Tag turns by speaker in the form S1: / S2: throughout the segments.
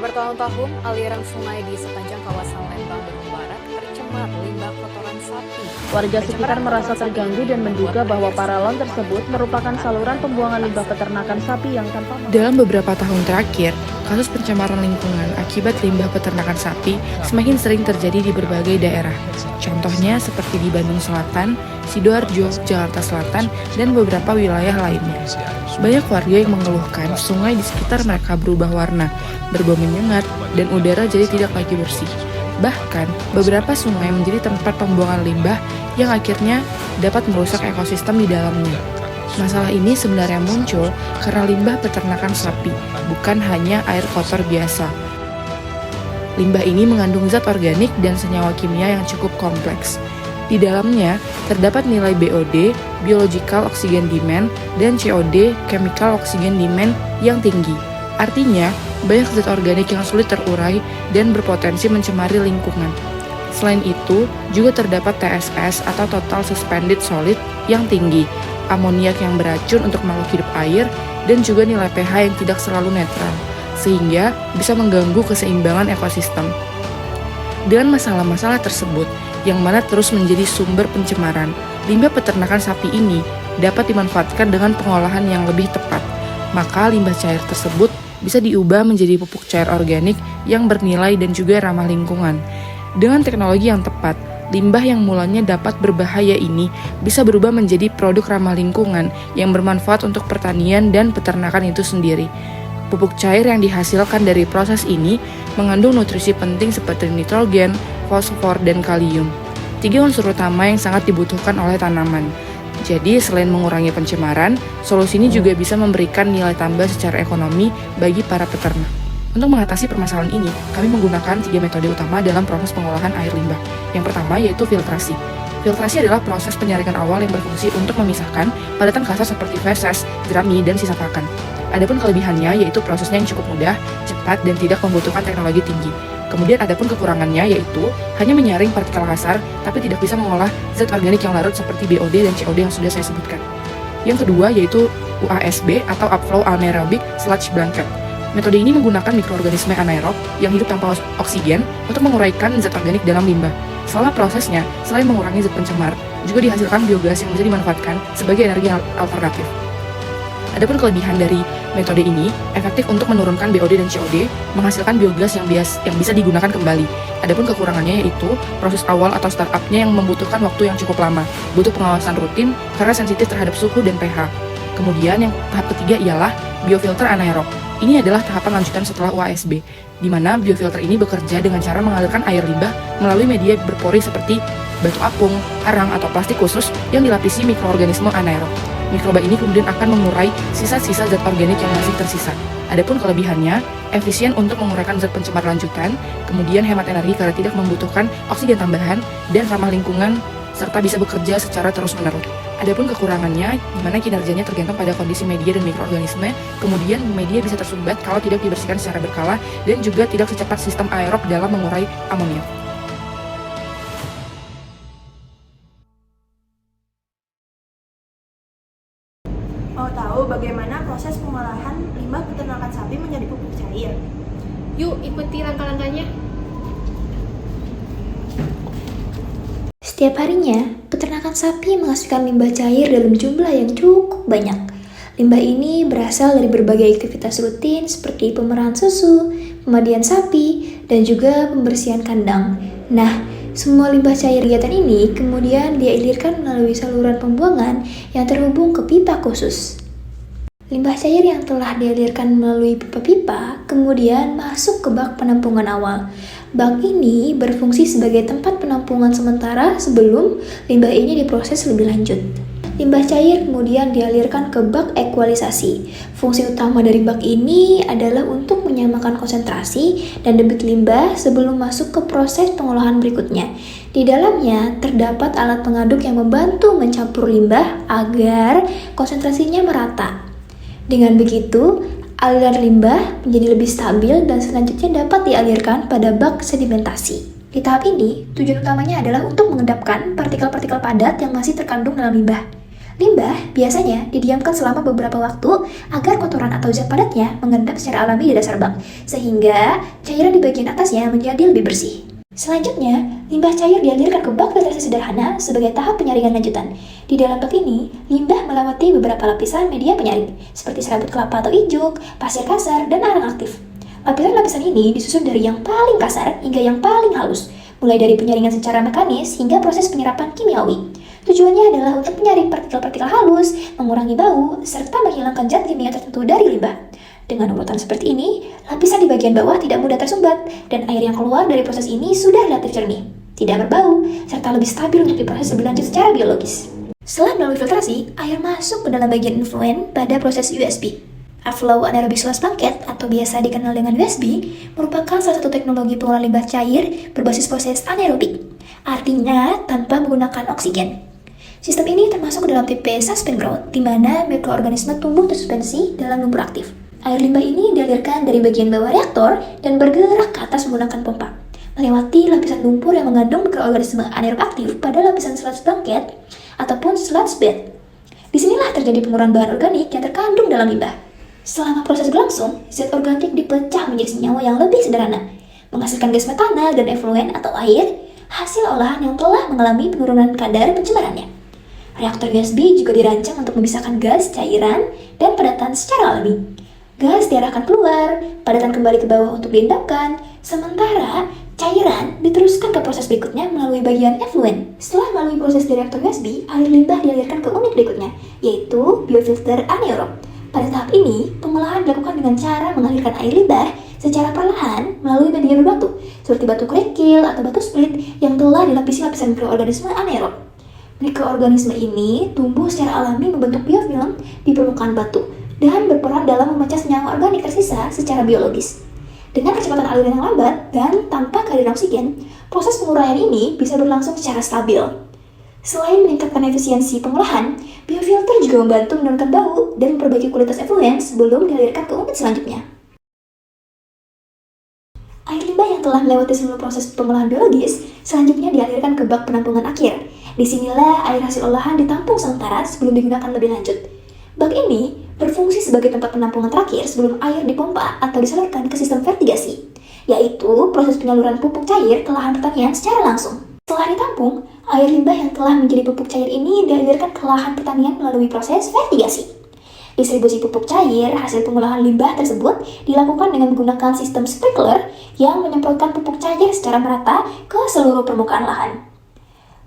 S1: Bertahun-tahun, aliran sungai di sepanjang kawasan Lembang Bandung Barat tercemar limbah kotoran sapi.
S2: Warga sekitar merasa terganggu dan menduga bahwa paralon tersebut merupakan saluran pembuangan limbah peternakan sapi yang tanpa.
S3: Dalam beberapa tahun terakhir, kasus pencemaran lingkungan akibat limbah peternakan sapi semakin sering terjadi di berbagai daerah. Contohnya seperti di Bandung Selatan, Sidoarjo, Jakarta Selatan, dan beberapa wilayah lainnya. Banyak warga yang mengeluhkan sungai di sekitar mereka berubah warna, berbau menyengat, dan udara jadi tidak lagi bersih. Bahkan, beberapa sungai menjadi tempat pembuangan limbah yang akhirnya dapat merusak ekosistem di dalamnya. Masalah ini sebenarnya muncul karena limbah peternakan sapi, bukan hanya air kotor biasa. Limbah ini mengandung zat organik dan senyawa kimia yang cukup kompleks. Di dalamnya terdapat nilai BOD, Biological Oxygen Demand, dan COD, Chemical Oxygen Demand, yang tinggi. Artinya, banyak zat organik yang sulit terurai dan berpotensi mencemari lingkungan. Selain itu, juga terdapat TSS atau Total Suspended Solid yang tinggi, amoniak yang beracun untuk makhluk hidup air, dan juga nilai pH yang tidak selalu netral, sehingga bisa mengganggu keseimbangan ekosistem. Dengan masalah-masalah tersebut, yang mana terus menjadi sumber pencemaran, limbah peternakan sapi ini dapat dimanfaatkan dengan pengolahan yang lebih tepat. Maka limbah cair tersebut bisa diubah menjadi pupuk cair organik yang bernilai dan juga ramah lingkungan. Dengan teknologi yang tepat, limbah yang mulanya dapat berbahaya ini bisa berubah menjadi produk ramah lingkungan yang bermanfaat untuk pertanian dan peternakan itu sendiri. Pupuk cair yang dihasilkan dari proses ini mengandung nutrisi penting seperti nitrogen, fosfor, dan kalium. 3 unsur utama yang sangat dibutuhkan oleh tanaman. Jadi, selain mengurangi pencemaran, solusi ini juga bisa memberikan nilai tambah secara ekonomi bagi para peternak. Untuk mengatasi permasalahan ini, kami menggunakan 3 metode utama dalam proses pengolahan air limbah. Yang pertama yaitu filtrasi. Filtrasi adalah proses penyaringan awal yang berfungsi untuk memisahkan padatan kasar seperti feses, jerami, dan sisa pakan. Adapun kelebihannya yaitu prosesnya yang cukup mudah, cepat, dan tidak membutuhkan teknologi tinggi. Kemudian adapun kekurangannya yaitu hanya menyaring partikel kasar, tapi tidak bisa mengolah zat organik yang larut seperti BOD dan COD yang sudah saya sebutkan. Yang kedua yaitu UASB atau Upflow Anaerobic Sludge Blanket. Metode ini menggunakan mikroorganisme anaerob yang hidup tanpa oksigen untuk menguraikan zat organik dalam limbah. Selama prosesnya, selain mengurangi zat pencemar, juga dihasilkan biogas yang bisa dimanfaatkan sebagai energi alternatif. Adapun kelebihan dari metode ini, efektif untuk menurunkan BOD dan COD, menghasilkan biogas yang bisa digunakan kembali. Adapun kekurangannya yaitu proses awal atau startup-nya yang membutuhkan waktu yang cukup lama, butuh pengawasan rutin karena sensitif terhadap suhu dan pH. Kemudian yang tahap ketiga ialah biofilter anaerob. Ini adalah tahapan lanjutan setelah UASB, di mana biofilter ini bekerja dengan cara mengalirkan air limbah melalui media berpori seperti batu apung, arang, atau plastik khusus yang dilapisi mikroorganisme anaerob. Mikroba ini kemudian akan mengurai sisa-sisa zat organik yang masih tersisa. Adapun kelebihannya, efisien untuk menguraikan zat pencemar lanjutan, kemudian hemat energi karena tidak membutuhkan oksigen tambahan, dan ramah lingkungan, serta bisa bekerja secara terus-menerus. Adapun kekurangannya, di mana kinerjanya tergantung pada kondisi media dan mikroorganisme, kemudian media bisa tersumbat kalau tidak dibersihkan secara berkala, dan juga tidak secepat sistem aerob dalam mengurai amoniak.
S4: Mau tahu bagaimana proses pengolahan limbah peternakan sapi menjadi pupuk cair?
S5: Yuk ikuti langkah-langkahnya.
S6: Setiap harinya, peternakan sapi menghasilkan limbah cair dalam jumlah yang cukup banyak. Limbah ini berasal dari berbagai aktivitas rutin seperti pemerahan susu, pemandian sapi, dan juga pembersihan kandang. Nah, semua limbah cair kegiatan ini kemudian dialirkan melalui saluran pembuangan yang terhubung ke pipa khusus. Limbah cair yang telah dialirkan melalui pipa-pipa kemudian masuk ke bak penampungan awal. Bak ini berfungsi sebagai tempat penampungan sementara sebelum limbah ini diproses lebih lanjut. Limbah cair kemudian dialirkan ke bak ekualisasi. Fungsi utama dari bak ini adalah untuk menyamakan konsentrasi dan debit limbah sebelum masuk ke proses pengolahan berikutnya. Di dalamnya terdapat alat pengaduk yang membantu mencampur limbah agar konsentrasinya merata. Dengan begitu, aliran limbah menjadi lebih stabil dan selanjutnya dapat dialirkan pada bak sedimentasi. Di tahap ini, tujuan utamanya adalah untuk mengendapkan partikel-partikel padat yang masih terkandung dalam limbah. Limbah biasanya didiamkan selama beberapa waktu agar kotoran atau zat padatnya mengendap secara alami di dasar bak, sehingga cairan di bagian atasnya menjadi lebih bersih. Selanjutnya, limbah cair dialirkan ke bak filtrasi sederhana sebagai tahap penyaringan lanjutan. Di dalam bak ini, limbah melewati beberapa lapisan media penyaring, seperti serabut kelapa atau ijuk, pasir kasar, dan arang aktif. Lapisan-lapisan ini disusun dari yang paling kasar hingga yang paling halus, mulai dari penyaringan secara mekanis hingga proses penyerapan kimiawi. Tujuannya adalah untuk menyaring partikel-partikel halus, mengurangi bau, serta menghilangkan zat kimia tertentu dari limbah. Dengan urutan seperti ini, lapisan di bagian bawah tidak mudah tersumbat, dan air yang keluar dari proses ini sudah relatif jernih, tidak berbau, serta lebih stabil untuk diproses lebih lanjut secara biologis. Setelah melalui filtrasi, air masuk ke dalam bagian influen pada proses USB. Flow anaerobic sludge bucket atau biasa dikenal dengan USB merupakan salah satu teknologi pengolahan limbah cair berbasis proses anaerobik, artinya tanpa menggunakan oksigen. Sistem ini termasuk dalam tipe suspend growth, di mana mikroorganisme tumbuh tersuspensi dalam lumpur aktif. Air limbah ini dialirkan dari bagian bawah reaktor dan bergerak ke atas menggunakan pompa, melewati lapisan lumpur yang mengandung mikroorganisme anaerob aktif pada lapisan sludge bucket ataupun sludge bed. Disinilah terjadi pengurangan bahan organik yang terkandung dalam limbah. Selama proses berlangsung, zat organik dipecah menjadi senyawa yang lebih sederhana, menghasilkan gas metana dan efluen atau air, hasil olahan yang telah mengalami penurunan kadar pencemarannya. Reaktor USB juga dirancang untuk memisahkan gas, cairan, dan padatan secara alami. Gas diarahkan keluar, padatan kembali ke bawah untuk diendapkan, sementara cairan diteruskan ke proses berikutnya melalui bagian efluen. Setelah melalui proses di reaktor USB, air limbah dialirkan ke unit berikutnya, yaitu biofilter anaerob. Pada tahap ini, pengolahan dilakukan dengan cara mengalirkan air limbah secara perlahan melalui media berbatu, seperti batu kerikil atau batu split yang telah dilapisi lapisan mikroorganisme anaerob. Mikroorganisme ini tumbuh secara alami membentuk biofilm di permukaan batu dan berperan dalam memecah senyawa organik tersisa secara biologis. Dengan kecepatan aliran yang lambat dan tanpa kehadiran oksigen, proses penguraian ini bisa berlangsung secara stabil. Selain meningkatkan efisiensi pengolahan, biofilter juga membantu menurunkan bau dan memperbaiki kualitas efluen sebelum dialirkan ke unit selanjutnya. Air limbah yang telah melewati seluruh proses pengolahan biologis selanjutnya dialirkan ke bak penampungan akhir. Disinilah air hasil olahan ditampung sementara sebelum digunakan lebih lanjut. Bak ini berfungsi sebagai tempat penampungan terakhir sebelum air dipompa atau disalurkan ke sistem vertigasi, yaitu proses penyaluran pupuk cair ke lahan pertanian secara langsung. Setelah ditampung, air limbah yang telah menjadi pupuk cair ini dialirkan ke lahan pertanian melalui proses vertigasi. Distribusi pupuk cair hasil pengolahan limbah tersebut dilakukan dengan menggunakan sistem sprinkler yang menyemprotkan pupuk cair secara merata ke seluruh permukaan lahan.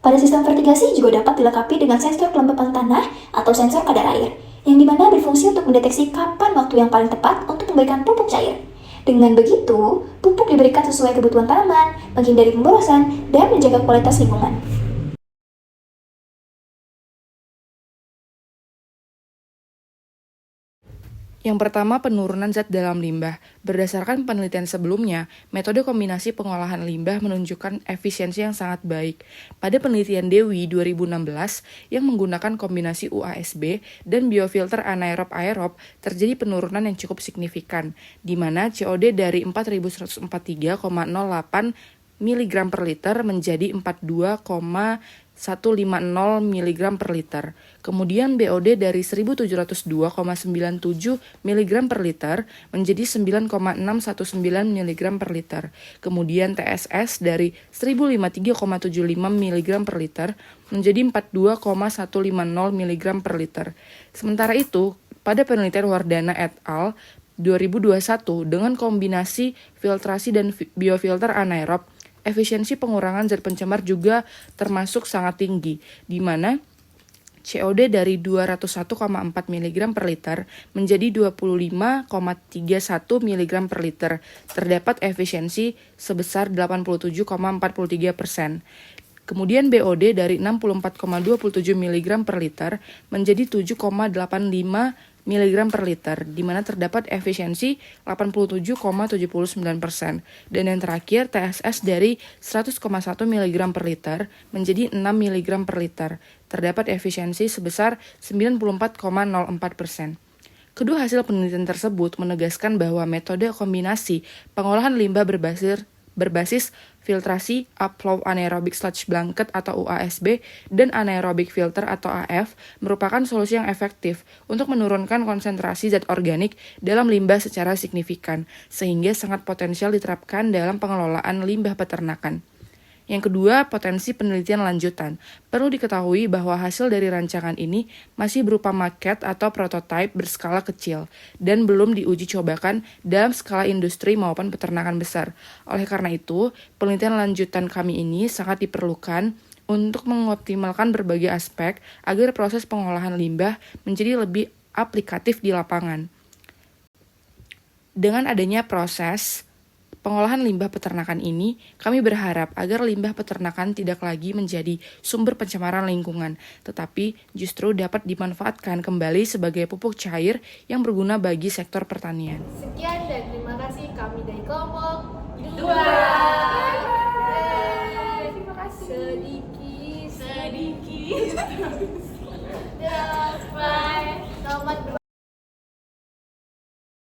S6: Pada sistem vertigasi juga dapat dilengkapi dengan sensor kelembapan tanah atau sensor kadar air, yang dimana berfungsi untuk mendeteksi kapan waktu yang paling tepat untuk memberikan pupuk cair. Dengan begitu, pupuk diberikan sesuai kebutuhan tanaman, menghindari pemborosan, dan menjaga kualitas lingkungan.
S3: Yang pertama, penurunan zat dalam limbah. Berdasarkan penelitian sebelumnya, metode kombinasi pengolahan limbah menunjukkan efisiensi yang sangat baik. Pada penelitian Dewi 2016 yang menggunakan kombinasi UASB dan biofilter anaerob-aerob, terjadi penurunan yang cukup signifikan, di mana COD dari 4143,08 mg per liter menjadi 42,150 mg per liter. Kemudian BOD dari 1702,97 mg per liter menjadi 9,619 mg per liter. Kemudian TSS dari 1053,75 mg per liter menjadi 42,150 mg per liter. Sementara itu, pada penelitian Wardana et al. 2021 dengan kombinasi filtrasi dan biofilter anaerob, efisiensi pengurangan zat pencemar juga termasuk sangat tinggi, di mana COD dari 201,4 mg per liter menjadi 25,31 mg per liter. Terdapat efisiensi sebesar 87,43%. Kemudian BOD dari 64,27 mg per liter menjadi 7,85 mg per liter, di mana terdapat efisiensi 87,79%. Dan yang terakhir, TSS dari 100,1 mg per liter menjadi 6 mg per liter. Terdapat efisiensi sebesar 94,04%. Kedua hasil penelitian tersebut menegaskan bahwa metode kombinasi pengolahan limbah berbasis berbasis filtrasi upflow anaerobic sludge blanket atau UASB dan anaerobic filter atau AF merupakan solusi yang efektif untuk menurunkan konsentrasi zat organik dalam limbah secara signifikan, sehingga sangat potensial diterapkan dalam pengelolaan limbah peternakan. Yang kedua, potensi penelitian lanjutan. Perlu diketahui bahwa hasil dari rancangan ini masih berupa maket atau prototipe berskala kecil dan belum diuji cobakan dalam skala industri maupun peternakan besar. Oleh karena itu, penelitian lanjutan kami ini sangat diperlukan untuk mengoptimalkan berbagai aspek agar proses pengolahan limbah menjadi lebih aplikatif di lapangan. Dengan adanya proses pengolahan limbah peternakan ini, kami berharap agar limbah peternakan tidak lagi menjadi sumber pencemaran lingkungan, tetapi justru dapat dimanfaatkan kembali sebagai pupuk cair yang berguna bagi sektor pertanian.
S5: Sekian dan terima kasih kami dari kelompok 2. Terima kasih. Sedikit. Bye. Selamat